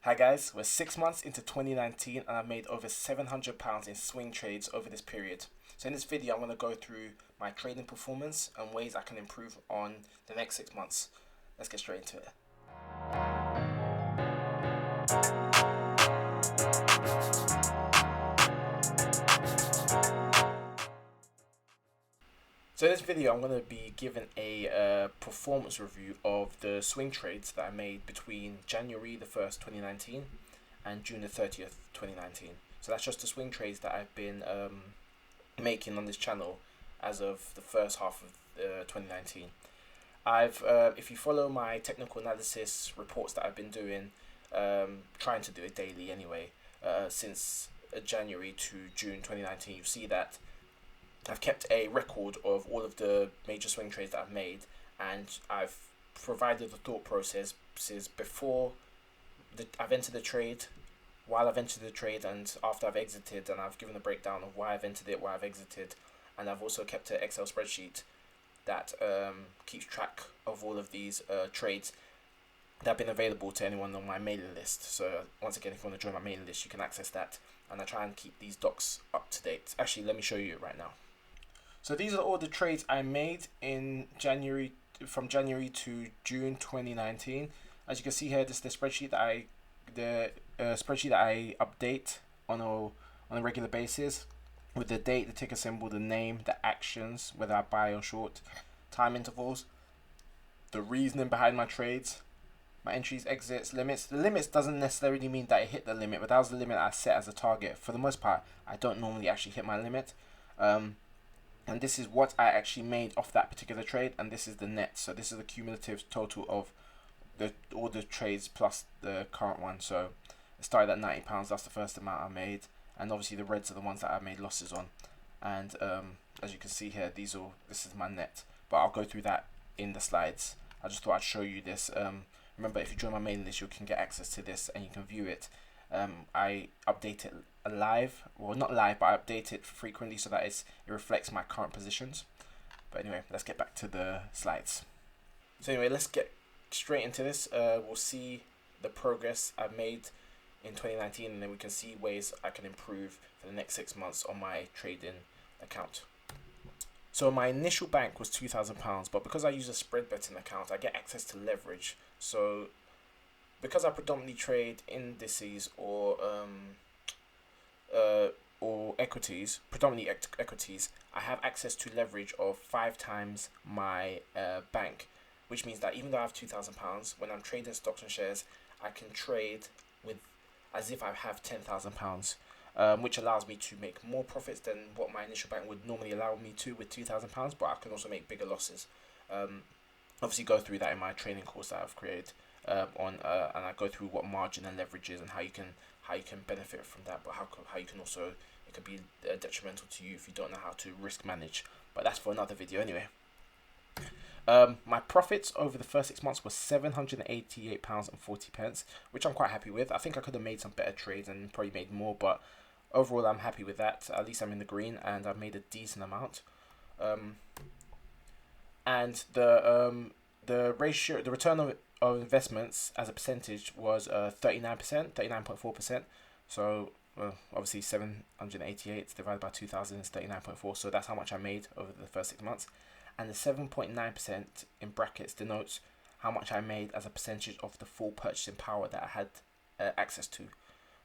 Hi guys, we're 6 months into 2019 and I've made over £700 in swing trades over this period. So in this video I'm going to go through my trading performance and ways I can improve on the next 6 months. Let's get straight into it. So in this video I'm going to be giving a performance review of the swing trades that I made between January the 1st, 2019 and June the 30th, 2019. So that's just the swing trades that I've been making on this channel as of the first half of 2019. If you follow my technical analysis reports that I've been doing, trying to do it daily anyway, since January to June 2019, you see that I've kept a record of all of the major swing trades that I've made, and I've provided the thought process before I've entered the trade, while I've entered the trade, and after I've exited, and I've given a breakdown of why I've entered it, why I've exited, and I've also kept an Excel spreadsheet that keeps track of all of these trades that have been available to anyone on my mailing list. So once again, if you want to join my mailing list, you can access that, and I try and keep these docs up to date. Actually, let me show you it right now. So these are all the trades I made in January, from January to June 2019. As you can see here, this is the spreadsheet that I update on a regular basis, with the date, the ticker symbol, the name, the actions, whether I buy or short, time intervals, the reasoning behind my trades, my entries, exits, limits. The limits doesn't necessarily mean that I hit the limit, but that was the limit I set as a target. For the most part, I don't normally actually hit my limit. And this is what I actually made off that particular trade, and this is the net. So this is the cumulative total of all the trades plus the current one. So it started at £90. That's the first amount I made, and obviously the reds are the ones that I made losses on. And as you can see here, this is my net. But I'll go through that in the slides. I just thought I'd show you this. Remember, if you join my mailing list, you can get access to this and you can view it. I update it live, well, not live, but I update it frequently so that it reflects my current positions. But anyway, let's get back to the slides. So anyway, let's get straight into this. We'll see the progress I've made in 2019, and then we can see ways I can improve for the next 6 months on my trading account. So my initial bank was £2,000, but because I use a spread betting account, I get access to leverage. So because I predominantly trade indices or equities, predominantly equities, I have access to leverage of 5 times my bank, which means that even though I have £2,000, when I'm trading stocks and shares, I can trade with as if I have £10,000, which allows me to make more profits than what my initial bank would normally allow me to with £2,000, but I can also make bigger losses. Obviously, go through that in my training course that I've created and I go through what margin and leverage is and how you can benefit from that, but how you can also, it could be detrimental to you if you don't know how to risk manage. But that's for another video anyway. My profits over the first 6 months was £788.40, which I'm quite happy with. I think I could have made some better trades and probably made more, but overall I'm happy with that. At least I'm in the green and I've made a decent amount. And the ratio, the return of investments as a percentage was 39.4%. So obviously 788 divided by 2,000 is 39.4. So that's how much I made over the first 6 months. And the 7.9% in brackets denotes how much I made as a percentage of the full purchasing power that I had access to.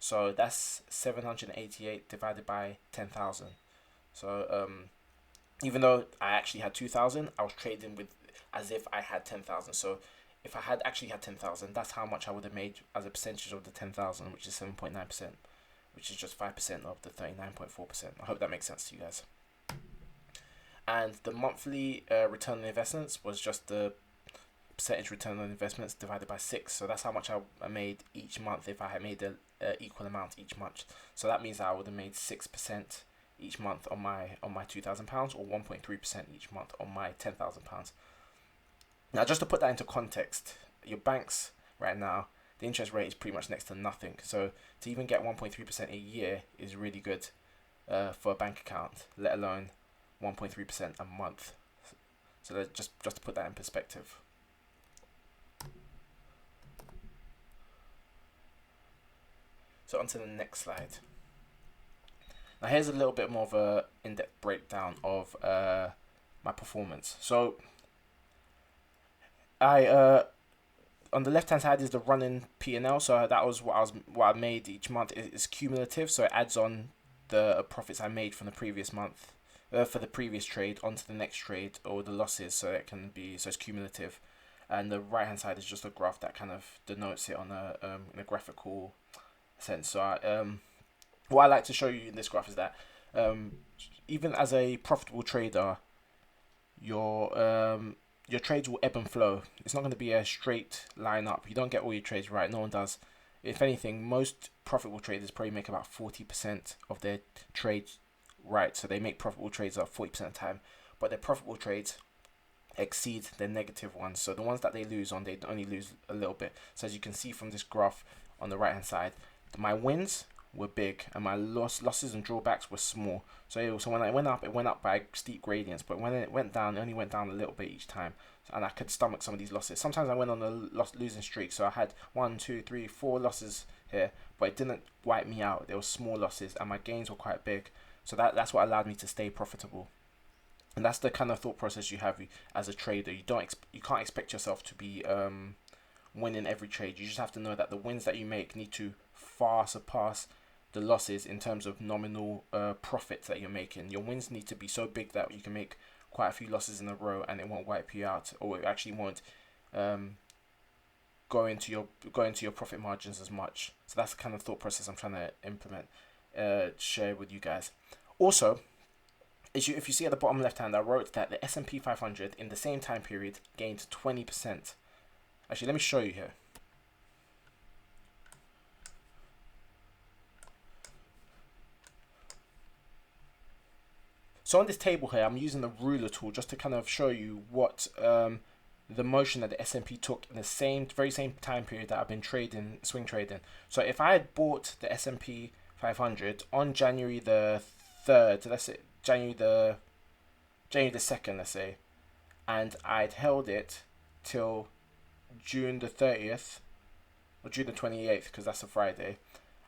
So that's 788 divided by 10,000. So even though I actually had 2,000, I was trading with as if I had 10,000. So if I had actually had 10,000, that's how much I would have made as a percentage of the 10,000, which is 7.9%, which is just 5% of the 39.4%. I hope that makes sense to you guys. And the monthly return on investments was just the percentage return on investments divided by 6. So that's how much I made each month if I had made an equal amount each month. So that means I would have made 6% each month on my £2,000, or 1.3% each month on my £10,000. Now, just to put that into context, your banks right now, the interest rate is pretty much next to nothing. So to even get 1.3% a year is really good for a bank account, let alone 1.3% a month. So just to put that in perspective. So on to the next slide. Now here's a little bit more of a in-depth breakdown of my performance. So I on the left hand side is the running P&L. So that was what I made each month. It's cumulative, so it adds on the profits I made from the previous month for the previous trade onto the next trade, or the losses, so it's cumulative. And the right hand side is just a graph that kind of denotes it on in a graphical sense. So what I like to show you in this graph is that even as a profitable trader, your trades will ebb and flow. It's not going to be a straight line up. You don't get all your trades right. No one does. If anything, most profitable traders probably make about 40% of their trades right. So they make profitable trades up 40% of the time, but their profitable trades exceed their negative ones. So the ones that they lose on, they only lose a little bit. So as you can see from this graph on the right hand side, my wins were big and my losses and drawbacks were small. So when it went up by steep gradients, but when it went down, it only went down a little bit each time. And I could stomach some of these losses. Sometimes I went on a losing streak, so I had 1, 2, 3, 4 losses here, but it didn't wipe me out. There were small losses and my gains were quite big. So that's what allowed me to stay profitable. And that's the kind of thought process you have as a trader. You can't expect yourself to be winning every trade. You just have to know that the wins that you make need to far surpass the losses in terms of nominal profits that you're making. Your wins need to be so big that you can make quite a few losses in a row and it won't wipe you out, or it actually won't go into your profit margins as much. So that's the kind of thought process I'm trying to implement, share with you guys. Also, if you see at the bottom left hand, I wrote that the SMP 500 in the same time period gained 20%. Actually, let me show you here. So on this table here, I'm using the ruler tool just to kind of show you what the motion that the SMP took in the very same time period that I've been swing trading. So if I had bought the SMP 500 on January the 3rd, let's say January the 2nd, let's say, and I'd held it till June the 30th or June the 28th, because that's a Friday,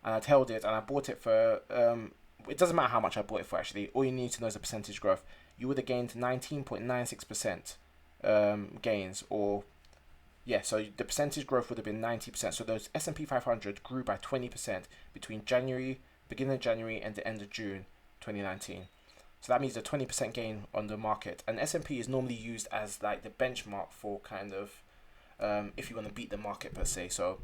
and I'd held it and I bought it for it doesn't matter how much I bought it for, actually. All you need to know is the percentage growth. You would have gained 19.96% gains, or yeah, so the percentage growth would have been 90%. So those S&P 500 grew by 20% between beginning of January and the end of June 2019. So that means a 20% gain on the market. And S&P is normally used as like the benchmark for kind of if you want to beat the market per se. So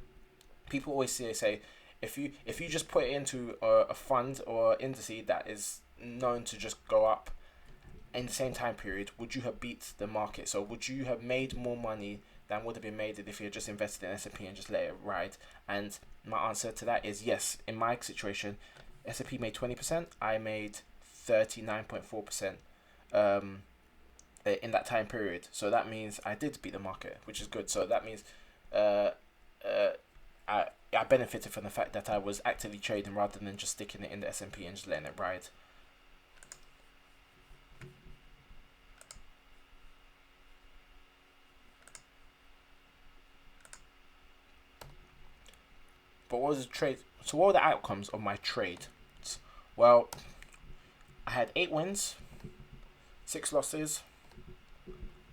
people always say if you just put it into a fund or indice that is known to just go up in the same time period, would you have beat the market? So would you have made more money than would have been made if you had just invested in S&P and just let it ride? And my answer to that is yes. In my situation, S&P made 20%, I made 39.4% in that time period. So that means I did beat the market, which is good. So that means I benefited from the fact that I was actively trading rather than just sticking it in the S&P and just letting it ride. But what was the trade? So what were the outcomes of my trade? Well, I had 8 wins, 6 losses,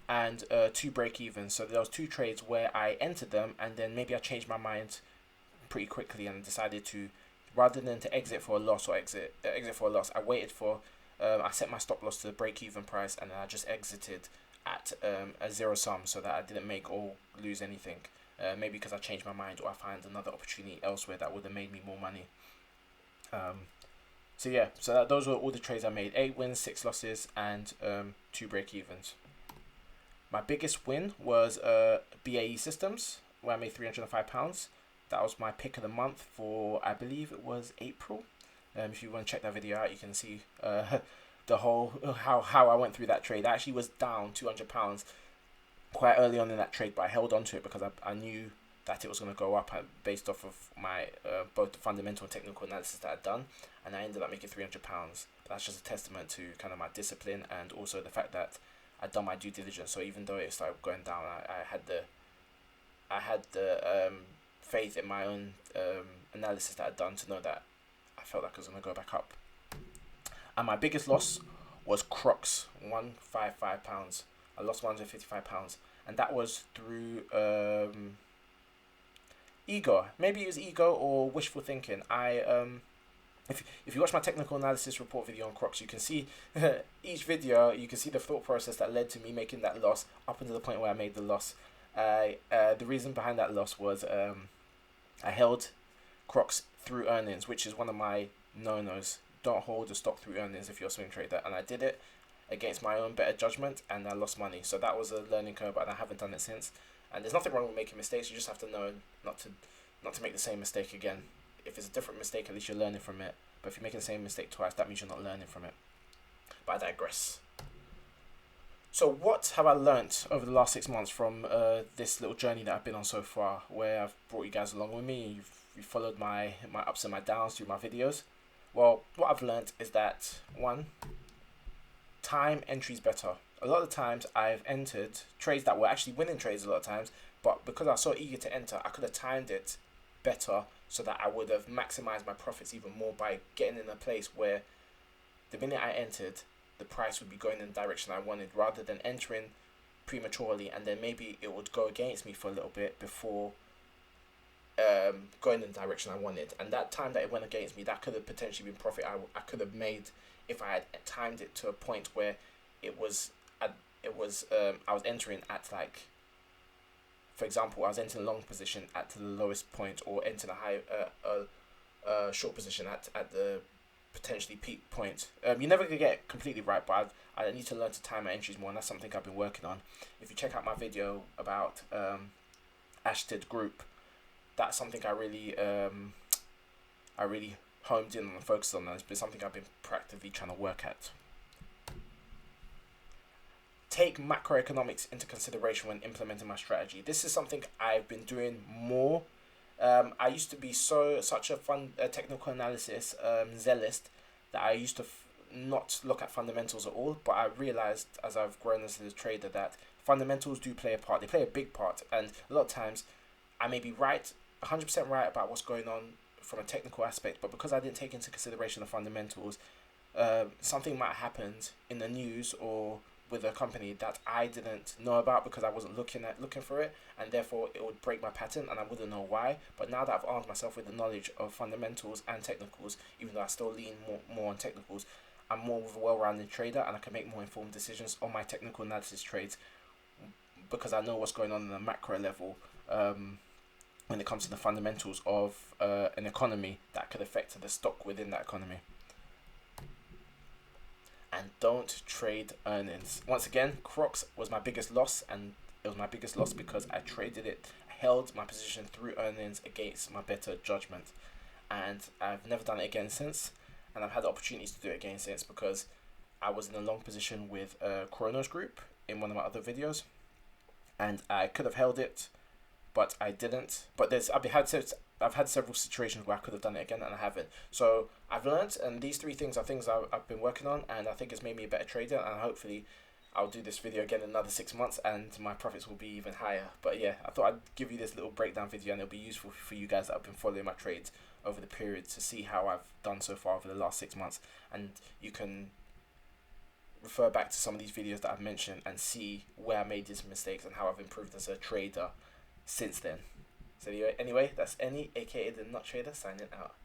and 2 break-evens. So there was 2 trades where I entered them and then maybe I changed my mind pretty quickly and decided to, rather than to exit for a loss, I waited for I set my stop loss to the break-even price and then I just exited at a zero sum so that I didn't make or lose anything. Maybe because I changed my mind or I find another opportunity elsewhere that would have made me more money. So yeah, those were all the trades I made: 8 wins, 6 losses, and 2 break-evens. My biggest win was BAE Systems, where I made £305. That was my pick of the month for, I believe it was April. If you want to check that video out, you can see the whole how I went through that trade. I actually was down £200 quite early on in that trade, but I held on to it because I knew that it was going to go up based off of my both the fundamental and technical analysis that I'd done, and I ended up making £300. That's just a testament to kind of my discipline and also the fact that I'd done my due diligence. So even though it started going down, I had the faith in my own analysis that I'd done to know that I felt like I was going to go back up. And my biggest loss was Crocs, £155. I lost £155, and that was through ego. Maybe it was ego or wishful thinking. If you watch my technical analysis report video on Crocs, you can see each video. You can see the thought process that led to me making that loss up until the point where I made the loss. The reason behind that loss was I held Crocs through earnings, which is one of my no-nos. Don't hold the stock through earnings if you're a swing trader, and I did it against my own better judgment, and I lost money. So that was a learning curve, and I haven't done it since. And there's nothing wrong with making mistakes. You just have to know not to make the same mistake again. If it's a different mistake, at least you're learning from it. But if you're making the same mistake twice, that means you're not learning from it. But I digress. So what have I learnt over the last 6 months from this little journey that I've been on so far, where I've brought you guys along with me? You've followed my ups and my downs through my videos. Well, what I've learnt is that, one, time entry is better. A lot of times I've entered trades that were actually winning trades a lot of times, but because I was so eager to enter, I could have timed it better so that I would have maximized my profits even more by getting in a place where the minute I entered, the price would be going in the direction I wanted, rather than entering prematurely and then maybe it would go against me for a little bit before going in the direction I wanted. And that time that it went against me, that could have potentially been profit I could have made if I had timed it to a point where I was entering at, like, for example, I was entering a long position at the lowest point, or entering a high short position at the potentially peak point. You're never gonna get it completely right, but I need to learn to time my entries more, and that's something I've been working on. If you check out my video about Ashted Group, that's something I really honed in on and focused on. It's been something I've been proactively trying to work at. Take macroeconomics into consideration when implementing my strategy. This is something I've been doing more. I used to be such a technical analysis zealot that I used to not look at fundamentals at all. But I realized as I've grown as a trader that fundamentals do play a part. They play a big part, and a lot of times I may be right, 100% right about what's going on from a technical aspect, but because I didn't take into consideration the fundamentals, something might have happened in the news or with a company that I didn't know about because I wasn't looking for it, and therefore it would break my pattern and I wouldn't know why. But now that I've armed myself with the knowledge of fundamentals and technicals, even though I still lean more on technicals, I'm more of a well-rounded trader, and I can make more informed decisions on my technical analysis trades because I know what's going on the macro level when it comes to the fundamentals of an economy that could affect the stock within that economy. And don't trade earnings. Once again, Crocs was my biggest loss, and it was my biggest loss because I traded it, held my position through earnings against my better judgment, and I've never done it again since. And I've had opportunities to do it again since because I was in a long position with Kronos Group in one of my other videos, and I could have held it, but I didn't. But I've had several situations where I could have done it again and I haven't. So I've learned, and these 3 things are things I've been working on, and I think it's made me a better trader, and hopefully I'll do this video again in another 6 months and my profits will be even higher. But yeah, I thought I'd give you this little breakdown video, and it'll be useful for you guys that have been following my trades over the period to see how I've done so far over the last 6 months. And you can refer back to some of these videos that I've mentioned and see where I made these mistakes and how I've improved as a trader since then. So anyway, that's Any, aka the Nut Trader, signing out.